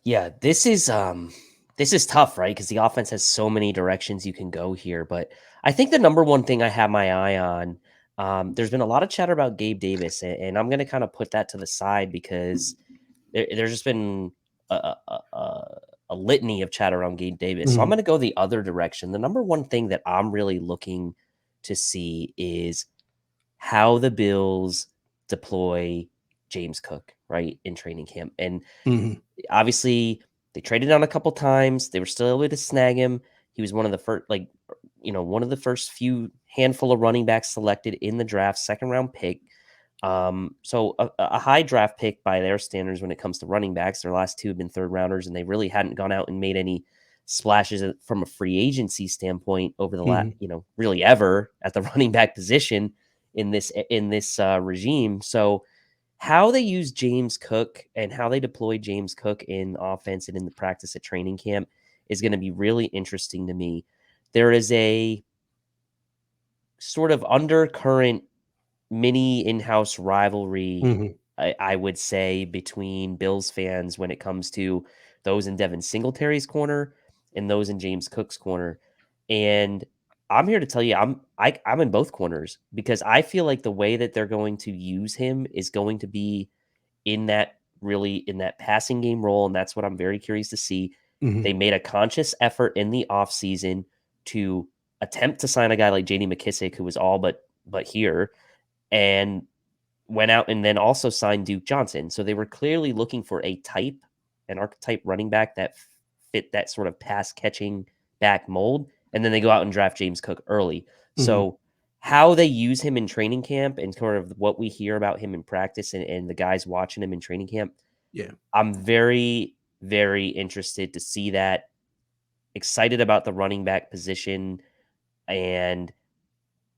Yeah, this is tough, right? Because the offense has so many directions you can go here. But I think the number one thing I have my eye on, there's been a lot of chatter about Gabe Davis, and I'm going to kind of put that to the side because there's just been a litany of chatter on Gabe Davis. So I'm Mhm. going to go the other direction. The number one thing that I'm really looking to see is how the Bills deploy James Cook, right, in training camp. And Mhm. obviously, they traded on a couple times. They were still able to snag him. He was one of the first, one of the first few handful of running backs selected in the draft, second round pick. So a high draft pick by their standards when it comes to running backs. Their last two have been third rounders, and they really hadn't gone out and made any splashes from a free agency standpoint over the last, Mhm. really ever at the running back position in this regime. So how they use James Cook and how they deploy James Cook in offense and in the practice at training camp is going to be really interesting to me. There is a sort of undercurrent mini in-house rivalry, Mhm. I would say, between Bills fans when it comes to those in Devin Singletary's corner and those in James Cook's corner. And I'm here to tell you, I'm in both corners because I feel like the way that they're going to use him is going to be in that passing game role, and that's what I'm very curious to see. Mhm. They made a conscious effort in the offseason to attempt to sign a guy like JD McKissick, who was all but here, and went out and then also signed Duke Johnson. So they were clearly looking for an archetype running back that fit that sort of pass catching back mold. And then they go out and draft James Cook early. Mhm. So how they use him in training camp and sort of what we hear about him in practice and the guys watching him in training camp, Yeah. I'm very, very interested to see that. Excited about the running back position and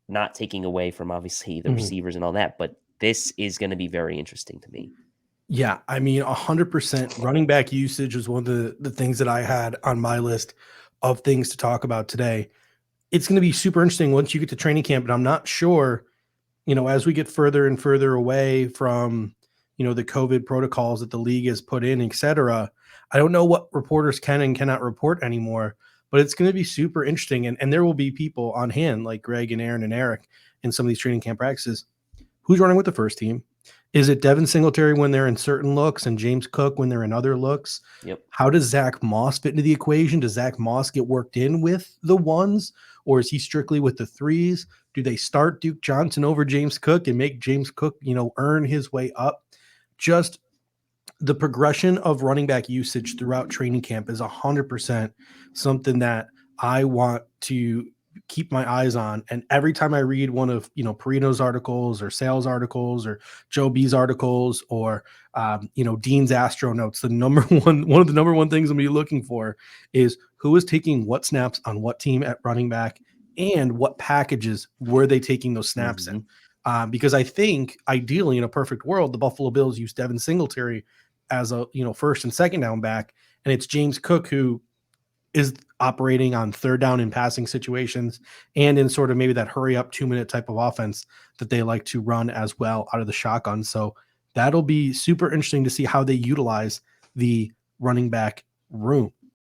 not taking away from obviously the Mhm. receivers and all that, but this is going to be very interesting to me. Yeah, I mean, 100% running back usage was one of the things that I had on my list of things to talk about today. It's going to be super interesting once you get to training camp, and I'm not sure, as we get further and further away from, the COVID protocols that the league has put in, et cetera. I don't know what reporters can and cannot report anymore, but it's going to be super interesting. And there will be people on hand like Greg and Aaron and Eric in some of these training camp practices. Who's running with the first team? Is it Devin Singletary when they're in certain looks and James Cook when they're in other looks? Yep. How does Zach Moss fit into the equation? Does Zach Moss get worked in with the ones, or is he strictly with the threes? Do they start Duke Johnson over James Cook and make James Cook, earn his way up? Just the progression of running back usage throughout training camp is 100% something that I want to keep my eyes on. And every time I read one of, Perino's articles or sales articles or Joe B's articles or, Dean's Astro notes, one of the number one things I'm going to be looking for is who is taking what snaps on what team at running back and what packages were they taking those snaps in. Mm-hmm. Because I think ideally in a perfect world, the Buffalo Bills use Devin Singletary as a first and second down back, and it's James Cook who is operating on third down in passing situations and in sort of maybe that hurry up 2 minute type of offense that they like to run as well out of the shotgun. So that'll be super interesting to see how they utilize the running back room.